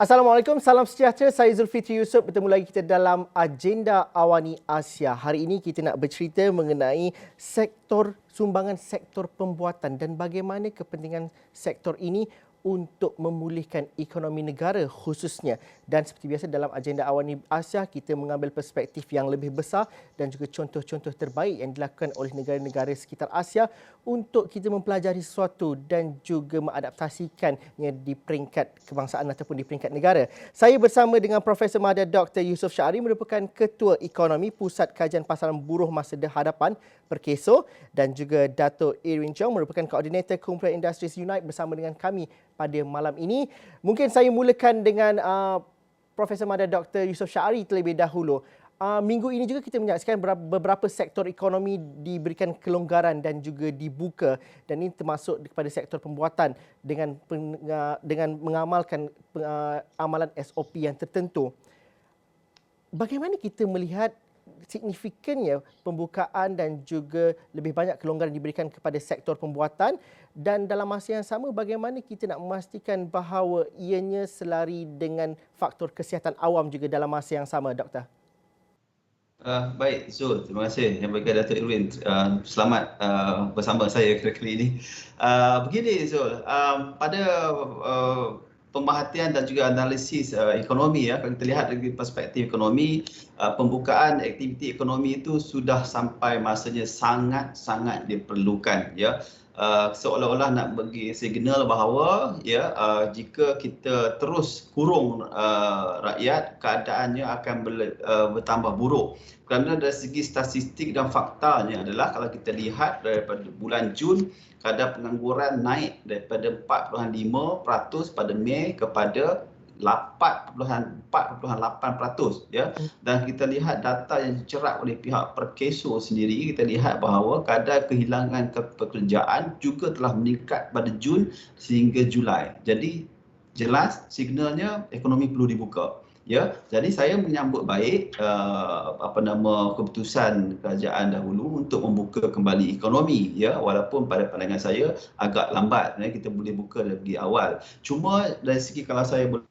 Assalamualaikum, salam sejahtera. Saya Zulfitri Yusof. Bertemu lagi kita dalam Agenda Awani Asia. Hari ini kita nak bercerita mengenai sumbangan sektor pembuatan dan bagaimana kepentingan sektor ini untuk memulihkan ekonomi negara khususnya. Dan seperti biasa dalam Agenda Awani Asia, kita mengambil perspektif yang lebih besar dan juga contoh-contoh terbaik yang dilakukan oleh negara-negara sekitar Asia untuk kita mempelajari sesuatu dan juga mengadaptasikannya di peringkat kebangsaan ataupun di peringkat negara. Saya bersama dengan Profesor Mahadar Dr. Yusof Syahri, merupakan Ketua Ekonomi Pusat Kajian Pasaran Buruh Masa Hadapan Perkeso, dan juga Dato' Irwin Chong, merupakan Koordinator Kumpulan Industries Unite bersama dengan kami pada malam ini. Mungkin saya mulakan dengan Profesor Mahadar Dr. Yusof Syahri terlebih dahulu. Minggu ini juga kita menyaksikan beberapa sektor ekonomi diberikan kelonggaran dan juga dibuka, dan ini termasuk kepada sektor pembuatan dengan mengamalkan amalan SOP yang tertentu. Bagaimana kita melihat signifikannya pembukaan dan juga lebih banyak kelonggaran diberikan kepada sektor pembuatan, dan dalam masa yang sama bagaimana kita nak memastikan bahawa ianya selari dengan faktor kesihatan awam juga dalam masa yang sama, Doktor? Baik, Zul. Terima kasih yang bagi Dato' Irwin. Selamat bersama saya kali ini. Begini, Zul. Pada pemerhatian dan juga analisis ekonomi, kalau kita lihat dari perspektif ekonomi, pembukaan aktiviti ekonomi itu sudah sampai masanya sangat-sangat diperlukan. Seolah-olah nak bagi signal bahawa jika kita terus kurung rakyat, keadaannya akan bertambah buruk. Kerana dari segi statistik dan faktanya adalah kalau kita lihat daripada bulan Jun, kadar pengangguran naik daripada 4.5% pada Mei kepada 4.8%. Dan kita lihat data yang dicerap oleh pihak Perkeso sendiri, kita lihat bahawa kadar kehilangan pekerjaan juga telah meningkat pada Jun sehingga Julai. Jadi jelas signalnya ekonomi perlu dibuka. Jadi saya menyambut baik keputusan kerajaan dahulu untuk membuka kembali ekonomi, walaupun pada pandangan saya agak lambat, kita boleh buka lebih awal. Cuma dari segi kalau saya boleh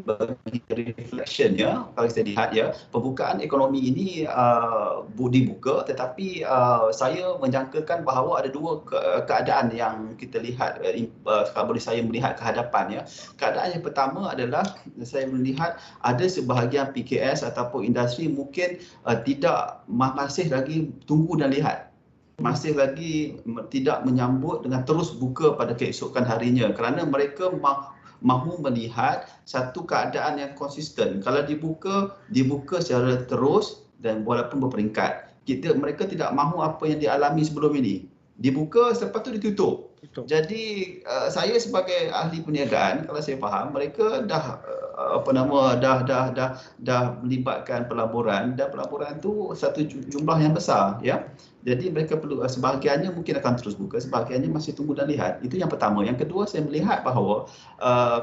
bagi reflection, kalau kita lihat pembukaan ekonomi ini dibuka, tetapi saya menjangkakan bahawa ada dua keadaan yang kita lihat kalau boleh saya melihat ke hadapan. Keadaan yang pertama adalah saya melihat ada sebahagian PKS ataupun industri mungkin masih lagi tunggu dan lihat, masih lagi tidak menyambut dengan terus buka pada keesokan harinya, kerana mereka mahu melihat satu keadaan yang konsisten. Kalau dibuka secara terus dan walaupun berperingkat. Mereka tidak mahu apa yang dialami sebelum ini. Dibuka, selepas itu ditutup. Betul. Jadi saya sebagai ahli perniagaan, kalau saya faham, mereka dah melibatkan pelaburan, dan pelaburan itu satu jumlah yang besar, Jadi mereka perlu, sebahagiannya mungkin akan terus buka, sebahagiannya masih tunggu dan lihat. Itu yang pertama. Yang kedua, saya melihat bahawa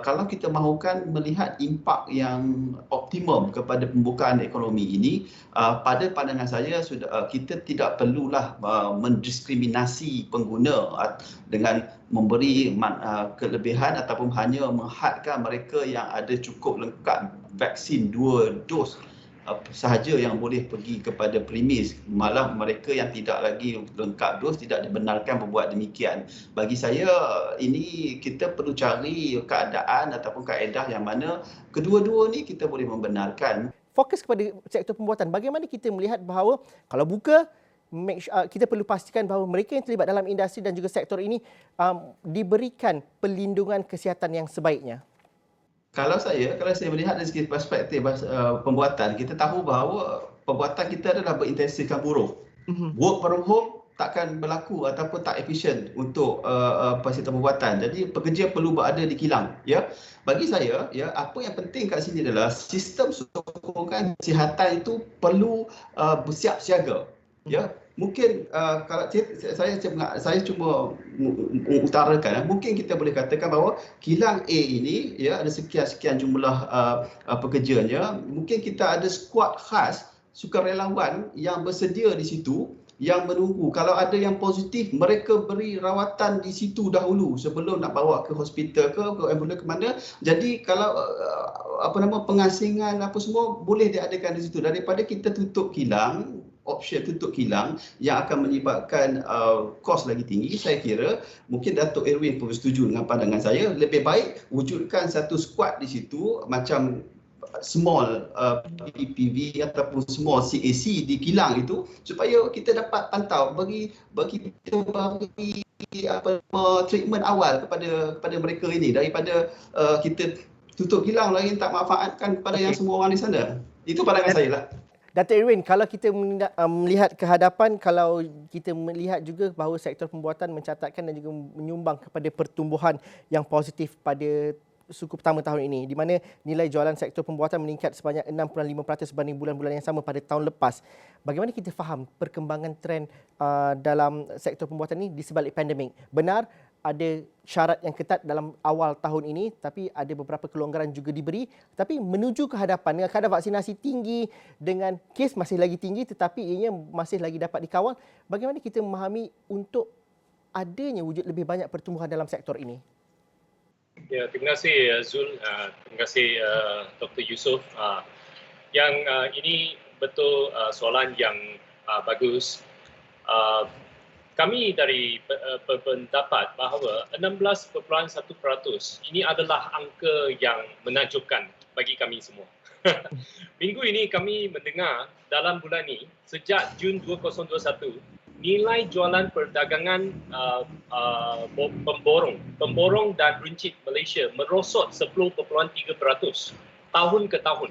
kalau kita mahukan melihat impak yang optimum kepada pembukaan ekonomi ini, pada pandangan saya kita tidak perlulah mendiskriminasi pengguna dengan memberi kelebihan ataupun hanya menghadkan mereka yang ada cukup lengkap vaksin 2 dos sahaja yang boleh pergi kepada premis. Malah mereka yang tidak lagi lengkap dos tidak dibenarkan berbuat demikian. Bagi saya ini kita perlu cari keadaan ataupun kaedah yang mana kedua-dua ni kita boleh membenarkan. Fokus kepada sektor pembuatan, bagaimana kita melihat bahawa kalau buka, kita perlu pastikan bahawa mereka yang terlibat dalam industri dan juga sektor ini diberikan perlindungan kesihatan yang sebaiknya? Kalau saya melihat dari segi perspektif pembuatan, kita tahu bahawa pembuatan kita adalah berintensifkan buruh. Work from home takkan berlaku ataupun tak efisien untuk sektor pembuatan. Jadi pekerja perlu berada di kilang. Bagi saya, apa yang penting kat sini adalah sistem sokongan kesihatan itu perlu bersiap siaga. Mungkin kalau saya cuma utarakan, mungkin kita boleh katakan bahawa kilang A ini ada sekian jumlah pekerjanya. Mungkin kita ada skuad khas sukarelawan yang bersedia di situ yang menunggu. Kalau ada yang positif, mereka beri rawatan di situ dahulu sebelum nak bawa ke hospital ke ambulans ke mana. Jadi kalau pengasingan apa semua boleh diadakan di situ daripada kita tutup kilang, option tutup kilang yang akan menyebabkan kos lagi tinggi. Saya kira mungkin Datuk Erwin pun setuju dengan pandangan saya, lebih baik wujudkan satu squad di situ macam small PPV ataupun small CAC di kilang itu supaya kita dapat pantau bagi treatment awal kepada mereka ini daripada kita tutup kilang lagi tak manfaatkan kepada yang semua orang di sana. Itu pandangan saya lah. Datuk Irwin, kalau kita melihat ke hadapan, kalau kita melihat juga bahawa sektor pembuatan mencatatkan dan juga menyumbang kepada pertumbuhan yang positif pada suku pertama tahun ini, di mana nilai jualan sektor pembuatan meningkat sebanyak 6.5% berbanding bulan-bulan yang sama pada tahun lepas. Bagaimana kita faham perkembangan trend dalam sektor pembuatan ini di sebalik pandemik? Benar ada syarat yang ketat dalam awal tahun ini, tapi ada beberapa kelonggaran juga diberi. Tapi menuju ke hadapan dengan kadar vaksinasi tinggi, dengan kes masih lagi tinggi tetapi ianya masih lagi dapat dikawal, bagaimana kita memahami untuk adanya wujud lebih banyak pertumbuhan dalam sektor ini? Ya, terima kasih Zul, terima kasih Dr. Yusof. Yang ini betul soalan yang bagus. Kami dari berpendapat bahawa 16.1% ini adalah angka yang menakjubkan bagi kami semua. Minggu ini kami mendengar dalam bulan ini, sejak Jun 2021, nilai jualan perdagangan pemborong dan runcit Malaysia merosot 10.3% tahun ke tahun.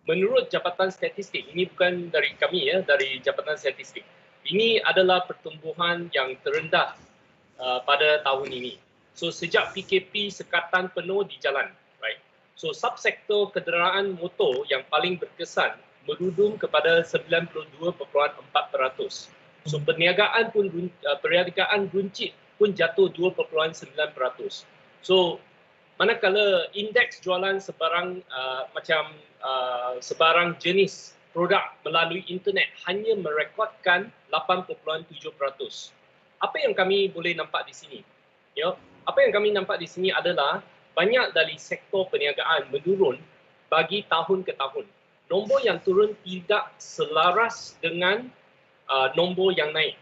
Menurut Jabatan Statistik, ini bukan dari kami ya, dari Jabatan Statistik. Ini adalah pertumbuhan yang terendah pada tahun ini. So sejak PKP sekatan penuh di jalan, right? So subsektor kenderaan motor yang paling berkesan merudum kepada 92.4%. So perniagaan runcit pun jatuh 2.9%. So manakala indeks jualan sebarang jenis produk melalui internet hanya merekodkan 8.7%. Apa yang kami boleh nampak di sini? Apa yang kami nampak di sini adalah banyak dari sektor perniagaan menurun bagi tahun ke tahun. Nombor yang turun tidak selaras dengan nombor yang naik.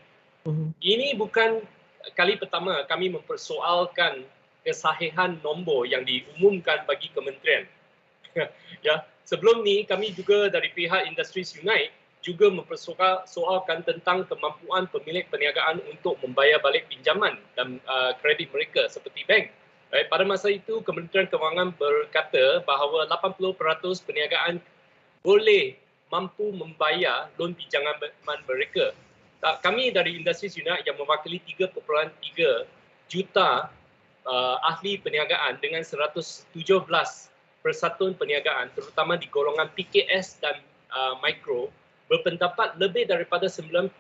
Ini bukan kali pertama kami mempersoalkan kesahihan nombor yang diumumkan bagi kementerian. Ya, sebelum ni kami juga dari pihak Industries Unite juga mempersoalkan tentang kemampuan pemilik perniagaan untuk membayar balik pinjaman dan kredit mereka seperti bank. Right? Pada masa itu Kementerian Kewangan berkata bahawa 80% perniagaan boleh mampu membayar loan pinjaman mereka. Kami dari Industries Unite yang mewakili 3.3 juta ahli perniagaan dengan 117 persatuan perniagaan terutama di golongan PKS dan mikro berpendapat lebih daripada 90%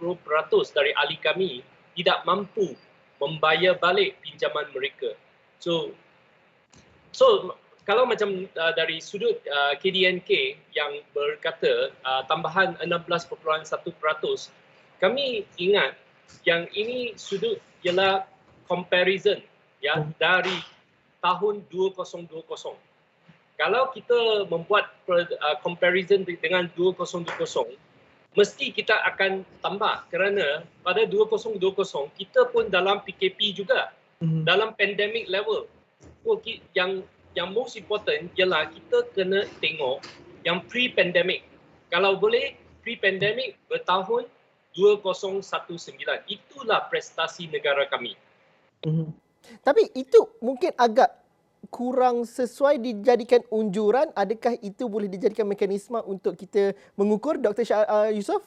dari ahli kami tidak mampu membayar balik pinjaman mereka. So kalau macam dari sudut KDNK yang berkata tambahan 16.1%, kami ingat yang ini sudut ialah comparison ya dari tahun 2020. Kalau kita membuat comparison dengan 2020, mesti kita akan tambah kerana pada 2020 kita pun dalam PKP juga, dalam pandemic level. Yang most important ialah kita kena tengok yang pre-pandemic. Kalau boleh pre-pandemic bertahun 2019. Itulah prestasi negara kami. Tapi itu mungkin agak kurang sesuai dijadikan unjuran. Adakah itu boleh dijadikan mekanisme untuk kita mengukur, Dr. Yusof?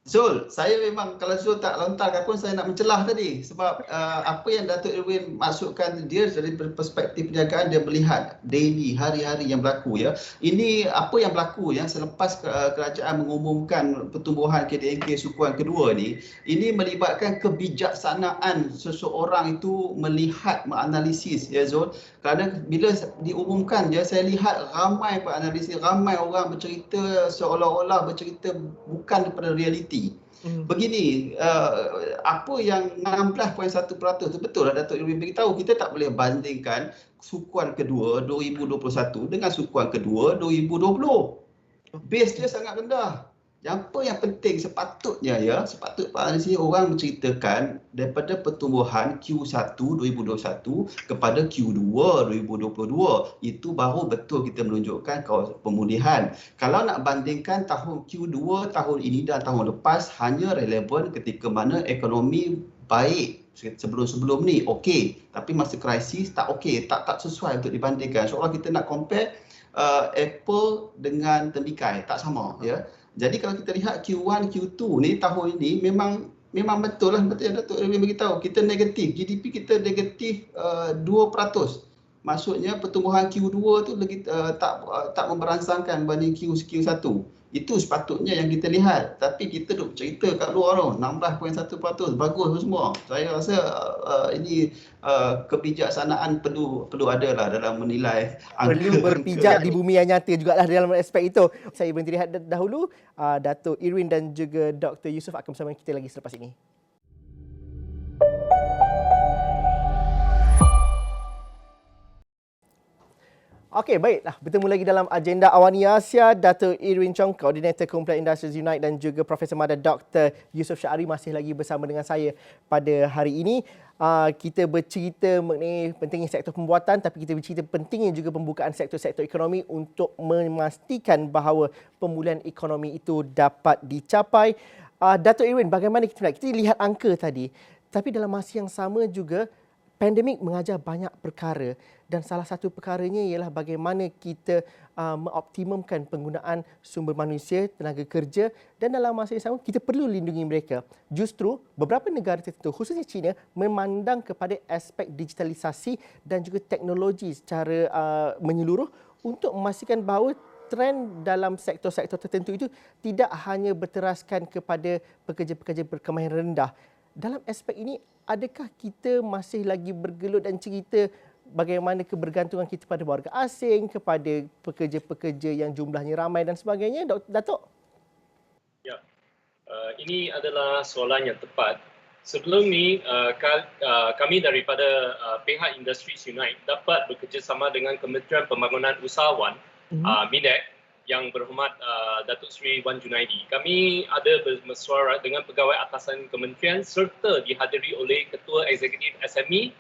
Zul, saya memang kalau Zul tak lontarkan pun saya nak mencelah tadi sebab apa yang Datuk Irwin masukkan dia dari perspektif perniagaan, dia melihat daily, hari-hari yang berlaku ya. Ini apa yang berlaku ya selepas kerajaan mengumumkan pertumbuhan KDNK sukuan kedua ni, ini melibatkan kebijaksanaan seseorang itu melihat, menganalisis ya Zul. Kerana bila diumumkan ya, saya lihat ramai penganalisis, ramai orang bercerita seolah-olah bercerita bukan daripada realiti. Begini, apa yang 16.1% tu betul lah Datuk Irwin beritahu, kita tak boleh bandingkan sukuan kedua 2021 dengan sukuan kedua 2020. Base dia sangat rendah. Apa yang penting sepatutnya Pak Ansi orang menceritakan daripada pertumbuhan Q1 2021 kepada Q2 2022. Itu baru betul kita menunjukkan pemulihan. Kalau nak bandingkan tahun Q2 tahun ini dan tahun lepas hanya relevan ketika mana ekonomi baik sebelum-sebelum ni okey, tapi masa krisis tak okey, tak sesuai untuk dibandingkan. Seolah kita nak compare Apple dengan tembikar, tak sama ya. Jadi kalau kita lihat Q1, Q2 ni tahun ini memang betul lah, betul yang Datuk Irwin beritahu, kita negatif, GDP kita negatif 2%. Maksudnya pertumbuhan Q2 tu lagi tak memberansangkan banding Q1. Itu sepatutnya yang kita lihat. Tapi kita duk cerita kat luar tu 16.1%, bagus semua. Saya rasa ini kebijaksanaan perlu ada lah dalam menilai perlu berpijak di bumi yang nyata jugalah dalam aspek itu. Saya berhenti rehat dahulu. Datuk Irwin dan juga Dr. Yusof akan bersama kita lagi selepas ini. Okey, baiklah. Bertemu lagi dalam agenda Awani Asia. Datuk Irwin Chong, Koordinator Kumpulan Industries Unite dan juga Profesor Madar Dr. Yusof Syahari masih lagi bersama dengan saya pada hari ini. Kita bercerita mengenai pentingnya sektor pembuatan, tapi kita bercerita pentingnya juga pembukaan sektor-sektor ekonomi untuk memastikan bahawa pemulihan ekonomi itu dapat dicapai. Datuk Irwin, bagaimana kita lihat angka tadi, tapi dalam masa yang sama juga pandemik mengajar banyak perkara dan salah satu perkaranya ialah bagaimana kita mengoptimumkan penggunaan sumber manusia, tenaga kerja, dan dalam masa yang sama kita perlu lindungi mereka. Justru beberapa negara tertentu, khususnya China, memandang kepada aspek digitalisasi dan juga teknologi secara menyeluruh untuk memastikan bahawa trend dalam sektor-sektor tertentu itu tidak hanya berteraskan kepada pekerja-pekerja berkemahiran rendah. Dalam aspek ini, adakah kita masih lagi bergelut dan cerita bagaimana kebergantungan kita pada warga asing, kepada pekerja-pekerja yang jumlahnya ramai dan sebagainya, Datuk? Ya, ini adalah soalan yang tepat. Sebelum ni, kami daripada pihak Industries Unite dapat bekerjasama dengan Kementerian Pembangunan Usahawan, MINDEC, yang berhormat Datuk Seri Wan Junaidi. Kami ada bermesyuarat dengan pegawai atasan kementerian serta dihadiri oleh Ketua Eksekutif SME,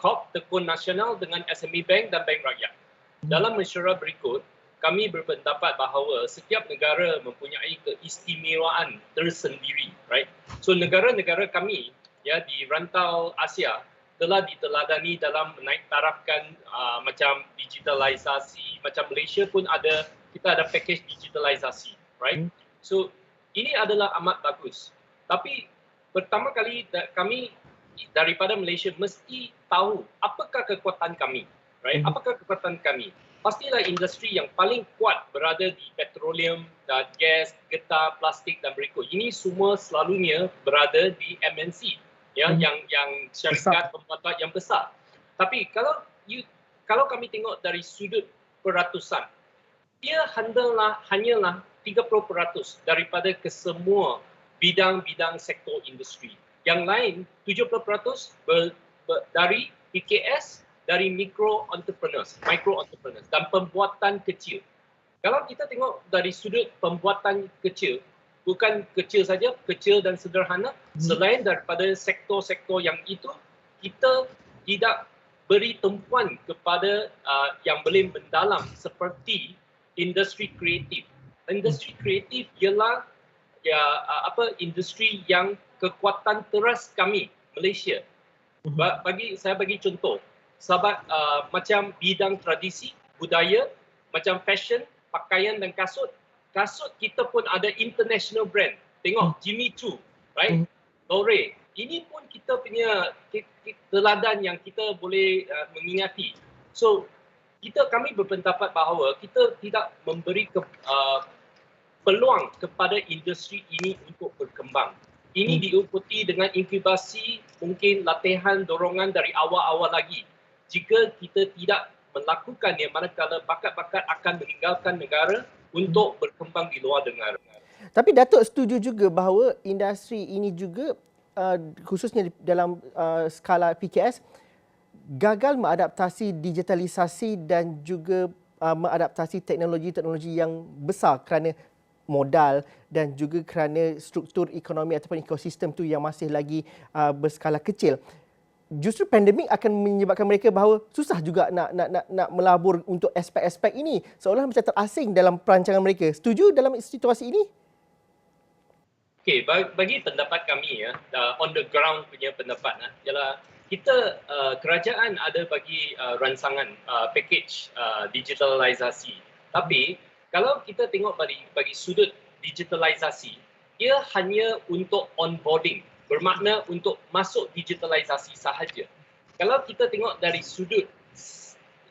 KOP, Tekun Nasional dengan SME Bank dan Bank Rakyat. Dalam mesyuarat berikut, kami berpendapat bahawa setiap negara mempunyai keistimewaan tersendiri, right? So negara-negara kami ya di rantau Asia telah diteladani dalam menaik tarafkan macam digitalisasi, macam Malaysia pun kita ada package digitalisasi, right? So ini adalah amat bagus. Tapi pertama kali kami daripada Malaysia mesti tahu apakah kekuatan kami, right? Apakah kekuatan kami? Pastilah industri yang paling kuat berada di petroleum, dan gas, getah, plastik dan berikut. Ini semua selalunya berada di MNC, ya, yang syarikat pembuatan yang besar. Tapi kalau kami tengok dari sudut peratusan, dia hanyalah 30% daripada kesemua bidang-bidang sektor industri. Yang lain 70% dari PKS, dari micro entrepreneurs dan pembuatan kecil. Kalau kita tengok dari sudut pembuatan kecil, bukan kecil saja, kecil dan sederhana, selain daripada sektor-sektor yang itu, kita tidak beri tumpuan kepada yang boleh mendalam seperti industri kreatif. Industri kreatif ialah industri yang kekuatan teras kami Malaysia. Saya bagi contoh, sahabat macam bidang tradisi, budaya, macam fashion, pakaian dan kasut. Kasut kita pun ada international brand. Tengok Jimmy Choo, right? Lore. Ini pun kita punya teladan yang kita boleh mengingati. So kami berpendapat bahawa kita tidak memberi peluang kepada industri ini untuk berkembang. Ini diikuti dengan inkubasi, mungkin latihan, dorongan dari awal-awal lagi. Jika kita tidak melakukannya, manakala bakat-bakat akan meninggalkan negara untuk berkembang di luar negara. Tapi Datuk setuju juga bahawa industri ini juga khususnya dalam skala PKS gagal mengadaptasi digitalisasi dan juga mengadaptasi teknologi-teknologi yang besar kerana modal dan juga kerana struktur ekonomi ataupun ekosistem tu yang masih lagi berskala kecil. Justru pandemik akan menyebabkan mereka bahawa susah juga nak melabur untuk aspek-aspek ini, seolah macam terasing dalam perancangan mereka. Setuju dalam situasi ini? Okey, bagi pendapat kami on the ground punya pendapat ialah kita kerajaan ada bagi rancangan package digitalisasi. Tapi kalau kita tengok bagi sudut digitalisasi, ia hanya untuk onboarding, bermakna untuk masuk digitalisasi sahaja. Kalau kita tengok dari sudut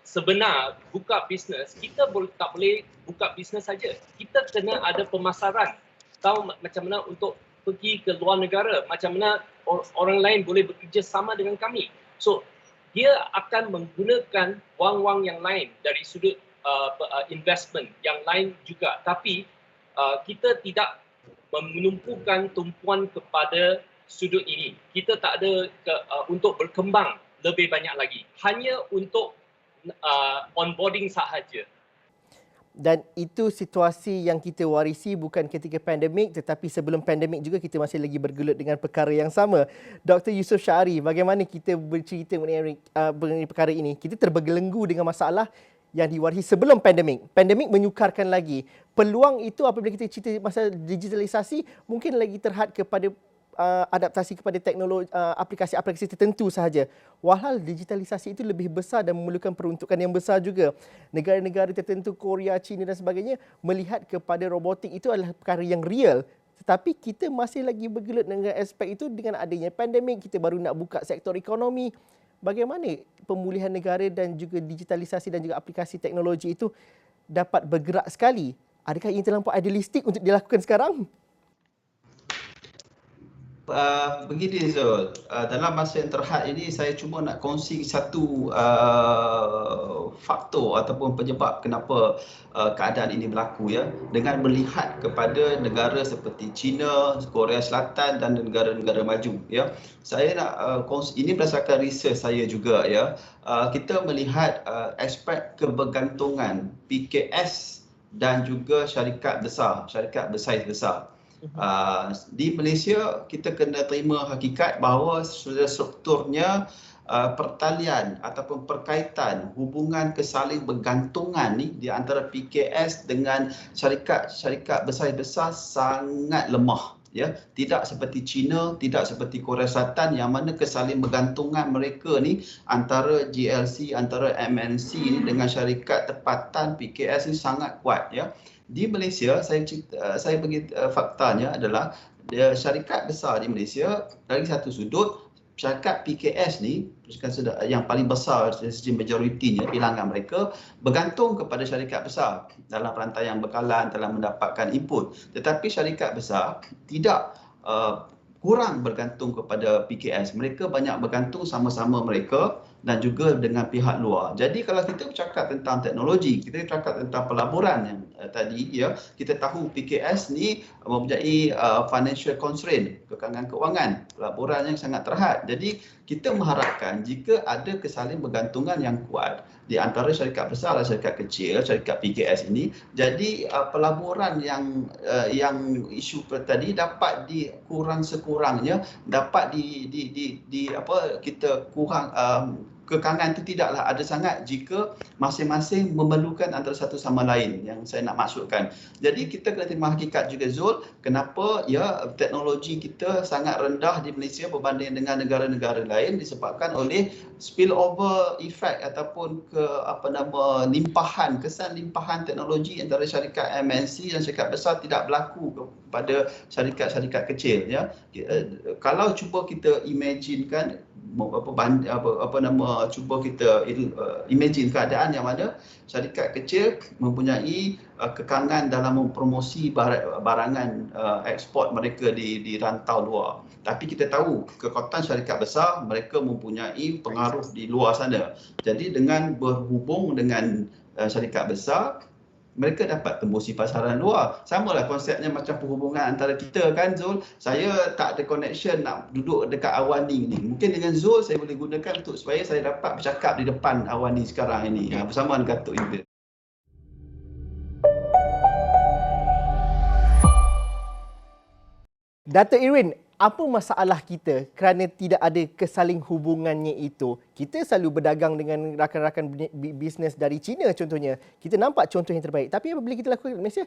sebenar buka bisnes, kita tak boleh buka bisnes saja. Kita kena ada pemasaran. Tahu macam mana untuk pergi ke luar negara, macam mana orang lain boleh bekerja sama dengan kami. So, dia akan menggunakan wang-wang yang lain dari sudut investment yang lain juga. Tapi kita tidak menumpukan tumpuan kepada sudut ini. Kita tak ada untuk berkembang lebih banyak lagi. Hanya untuk onboarding sahaja. Dan itu situasi yang kita warisi bukan ketika pandemik, tetapi sebelum pandemik juga kita masih lagi bergelut dengan perkara yang sama. Dr. Yusof Syahari, bagaimana kita bercerita mengenai perkara ini? Kita terbelenggu dengan masalah yang diwarisi sebelum pandemik. Pandemik menyukarkan lagi. Peluang itu apabila kita cerita masalah digitalisasi mungkin lagi terhad kepada adaptasi kepada teknologi aplikasi-aplikasi tertentu sahaja. Walhal digitalisasi itu lebih besar dan memerlukan peruntukan yang besar juga. Negara-negara tertentu, Korea, China dan sebagainya melihat kepada robotik itu adalah perkara yang real. Tetapi kita masih lagi bergelut dengan aspek itu dengan adanya pandemik. Kita baru nak buka sektor ekonomi. Bagaimana pemulihan negara dan juga digitalisasi dan juga aplikasi teknologi itu dapat bergerak sekali? Adakah ini terlampau idealistik untuk dilakukan sekarang? Begini Zul, dalam masa yang terhad ini saya cuma nak kongsi satu faktor ataupun penyebab kenapa keadaan ini berlaku ya, dengan melihat kepada negara seperti China, Korea Selatan dan negara-negara maju ya. Saya nak kongsi ini berdasarkan research saya juga ya. Kita melihat aspek kebergantungan PKS dan juga syarikat bersaiz besar. Di Malaysia kita kena terima hakikat bahawa strukturnya pertalian ataupun perkaitan hubungan kesaling bergantungan ni di antara PKS dengan syarikat besar sangat lemah ya, tidak seperti China, tidak seperti Korea Selatan yang mana kesaling bergantungan mereka ni antara GLC, antara MNC ni dengan syarikat tempatan PKS ni sangat kuat ya. Di Malaysia, saya bagi faktanya adalah syarikat besar di Malaysia dari satu sudut, syarikat PKS ni yang paling besar dari segi majoritinya, bilangan mereka bergantung kepada syarikat besar dalam rantaian bekalan, dalam mendapatkan input. Tetapi syarikat besar tidak kurang bergantung kepada PKS. Mereka banyak bergantung sama-sama mereka dan juga dengan pihak luar. Jadi kalau kita bercakap tentang teknologi, kita bercakap tentang pelaburan yang tadi ya, kita tahu PKS ni mempunyai financial constraint, kekangan keuangan, pelaburan yang sangat terhad. Jadi kita mengharapkan jika ada kesaling bergantungan yang kuat di antara syarikat besar dan syarikat kecil, syarikat PKS ini, jadi pelaburan yang isu tadi dapat dikurang sekurangnya dapat kita kurang kekangan itu tidaklah ada sangat jika masing-masing memerlukan antara satu sama lain yang saya nak maksudkan. Jadi kita kena terima hakikat juga Zul, kenapa ya teknologi kita sangat rendah di Malaysia berbanding dengan negara-negara lain disebabkan oleh spillover effect ataupun kesan limpahan teknologi antara syarikat MNC dan syarikat besar tidak berlaku kepada syarikat-syarikat kecil ya. Kalau cuba kita imaginekan cuba kita imagine keadaan yang mana syarikat kecil mempunyai kekangan dalam mempromosi barangan ekspor mereka di rantau luar. Tapi kita tahu kekuatan syarikat besar mereka mempunyai pengaruh di luar sana. Jadi dengan berhubung dengan syarikat besar, mereka dapat tembusi pasaran luar. Samalah konsepnya macam perhubungan antara kita kan Zul. Saya tak ada connection nak duduk dekat Awani ni. Mungkin dengan Zul saya boleh gunakan untuk supaya saya dapat bercakap di depan Awani sekarang ini bersama dengan Datuk Idris. Dato' Irwin, apa masalah kita kerana tidak ada kesaling hubungannya itu? Kita selalu berdagang dengan rakan-rakan bisnes dari China contohnya. Kita nampak contoh yang terbaik. Tapi apabila kita lakukan di Malaysia,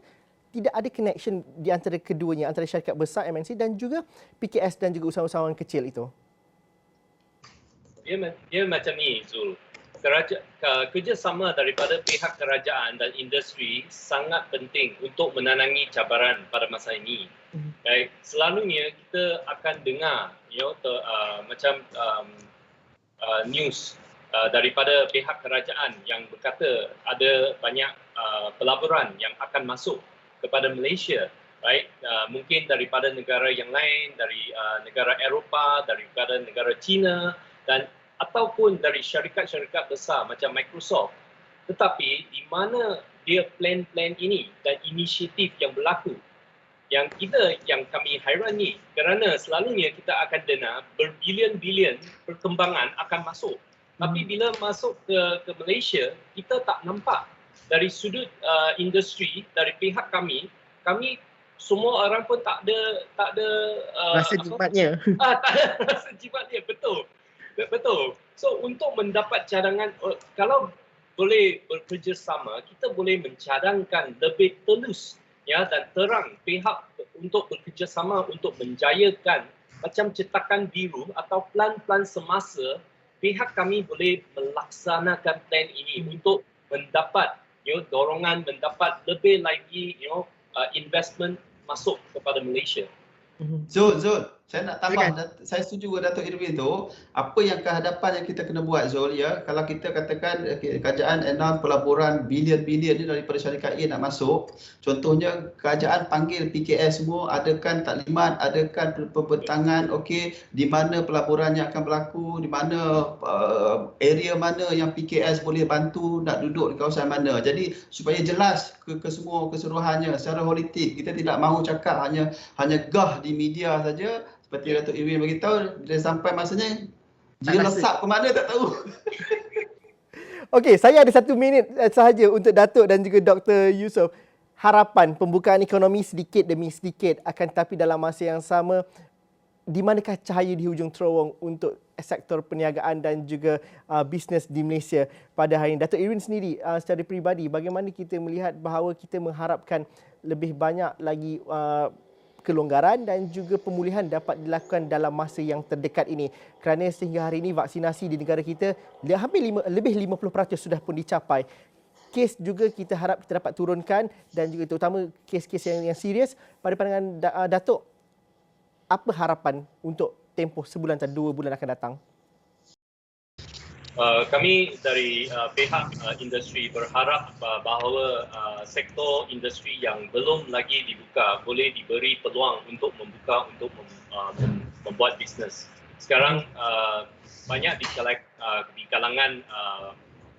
tidak ada connection di antara keduanya, antara syarikat besar MNC dan juga PKS dan juga usahawan-usahawan kecil itu. Dia macam ni Zul. Kerjasama daripada pihak kerajaan dan industri sangat penting untuk menanangi cabaran pada masa ini. Right? Selalunya kita akan dengar news daripada pihak kerajaan yang berkata ada banyak pelaburan yang akan masuk kepada Malaysia, right? Mungkin daripada negara yang lain, dari negara Eropah, daripada negara China dan ataupun dari syarikat-syarikat besar macam Microsoft. Tetapi di mana dia plan-plan ini dan inisiatif yang berlaku, yang kami hairan ni, kerana selalunya kita akan dengar berbilion-bilion perkembangan akan masuk. Tapi bila masuk ke Malaysia, kita tak nampak dari sudut industri, dari pihak kami semua orang pun tak ada Rasa jimatnya. Tak ada rasa jimatnya, betul. So untuk mendapat cadangan, kalau boleh bekerjasama, kita boleh mencadangkan lebih telus dan terang pihak untuk bekerjasama untuk menjayakan macam cetakan biru atau plan-plan semasa. Pihak kami boleh melaksanakan plan ini untuk mendapat dorongan, mendapat lebih lagi investment masuk kepada Malaysia. Zul, saya nak tambah, saya setuju dengan Datuk Irwin tu, apa yang kehadapan yang kita kena buat Zul ya, kalau kita katakan kerajaan announce pelaburan bilion-bilion ni daripada syarikat A nak masuk, contohnya kerajaan panggil PKS semua, adakan taklimat, adakan pembentangan, okey, di mana pelaburan yang akan berlaku, di mana area mana yang PKS boleh bantu nak duduk di kawasan mana. Jadi supaya jelas ke semua keseluruhannya secara holistik, kita tidak mahu cakap hanya gah di media saja. Seperti Datuk Irwin beritahu, bila sampai masanya, dia lesap ke mana tak tahu. Okey, saya ada 1 minit sahaja untuk Datuk dan juga Dr. Yusof. Harapan pembukaan ekonomi sedikit demi sedikit, akan tetapi dalam masa yang sama, di manakah cahaya di hujung terowong untuk sektor perniagaan dan juga bisnes di Malaysia pada hari ini? Datuk Irwin sendiri secara peribadi, bagaimana kita melihat bahawa kita mengharapkan lebih banyak lagi kelonggaran dan juga pemulihan dapat dilakukan dalam masa yang terdekat ini, kerana sehingga hari ini vaksinasi di negara kita lebih 50% sudah pun dicapai. Kes juga kita harap kita dapat turunkan dan juga terutama kes-kes yang serius. Pada pandangan Datuk, apa harapan untuk tempoh sebulan atau 2 bulan akan datang? Kami dari pihak industri berharap bahawa sektor industri yang belum lagi dibuka boleh diberi peluang untuk membuka untuk membuat bisnes. Sekarang banyak di kalangan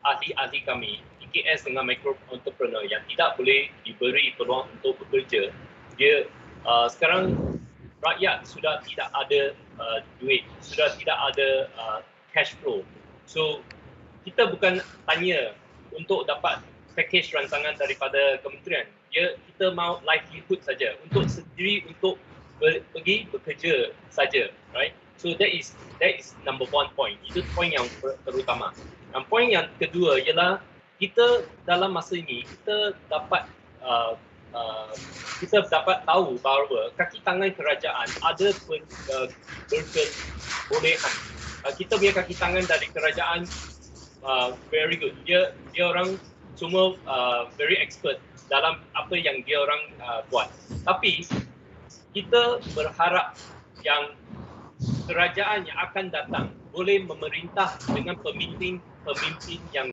ahli-ahli kami, PKS dengan micro entrepreneur yang tidak boleh diberi peluang untuk bekerja. Dia sekarang rakyat sudah tidak ada duit, sudah tidak ada cash flow. So, kita bukan tanya untuk dapat package rancangan daripada kementerian. Kita mahu livelihood saja, untuk sendiri, untuk pergi bekerja saja, right? So that is number 1 point. Itu point yang terutama. Dan point yang kedua ialah kita dalam masa ini kita dapat tahu bahawa kaki tangan kerajaan ada berkebolehan. Kita punya kaki tangan dari kerajaan very good. Dia orang semua very expert dalam apa yang dia orang buat. Tapi kita berharap yang kerajaan yang akan datang boleh memerintah dengan pemimpin yang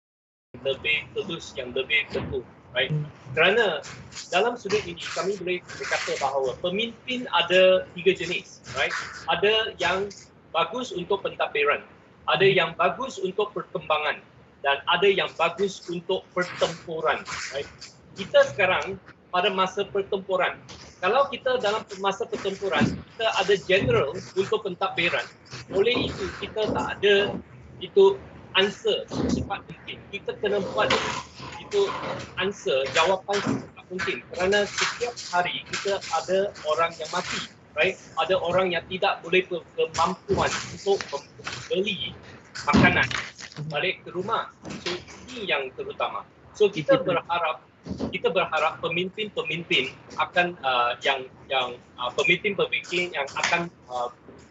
lebih tulus, yang lebih betul, right? Kerana dalam sudut ini kami boleh berkata bahawa pemimpin ada 3 jenis, right? Ada yang bagus untuk pentadbiran, ada yang bagus untuk perkembangan, dan ada yang bagus untuk pertempuran, right? kita sekarang pada masa pertempuran. Kalau kita dalam masa pertempuran, kita ada general untuk pentadbiran. Oleh itu, kita tak ada itu answer secepat mungkin. Kita kena buat itu answer, jawapan secepat mungkin. Kerana setiap hari kita ada orang yang mati. Right? Ada orang yang tidak boleh berkemampuan untuk membeli makanan balik ke rumah. So ini yang terutama. So kita berharap pemimpin-pemimpin akan pemimpin-pemimpin yang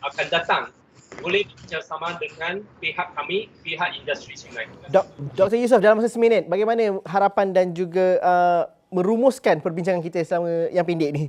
akan datang boleh bekerjasama dengan pihak kami, pihak industri sungai. Dr. Yusof, dalam masa seminit, bagaimana harapan dan juga merumuskan perbincangan kita selama yang pendek ni?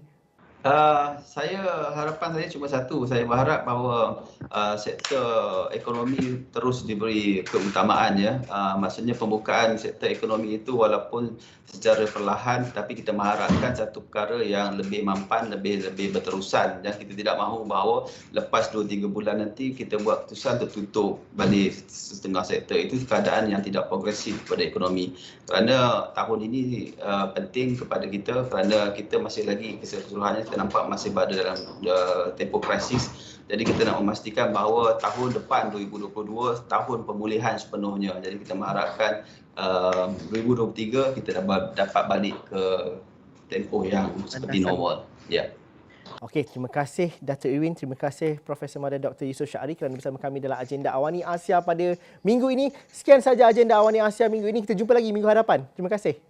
Harapan saya cuma satu. Saya berharap bahawa sektor ekonomi terus diberi keutamaan ya. Maksudnya pembukaan sektor ekonomi itu walaupun secara perlahan, tapi kita mengharapkan satu perkara yang lebih mampan, lebih berterusan, dan kita tidak mahu bahawa lepas 2-3 bulan nanti kita buat keputusan tertutup balik setengah sektor. Itu keadaan yang tidak progresif pada ekonomi. Kerana tahun ini penting kepada kita kerana kita masih lagi keseluruhannya kita nampak masih berada dalam tempoh krisis. Jadi kita nak memastikan bahawa tahun depan 2022 tahun pemulihan sepenuhnya. Jadi kita mengharapkan 2023 kita dapat balik ke tempoh yang seperti normal. Ya. Okey, terima kasih Dr. Irwin, terima kasih Profesor Madya Dr. Yusof Syahari kerana bersama kami dalam agenda Awani Asia pada minggu ini. Sekian saja agenda Awani Asia minggu ini. Kita jumpa lagi minggu hadapan. Terima kasih.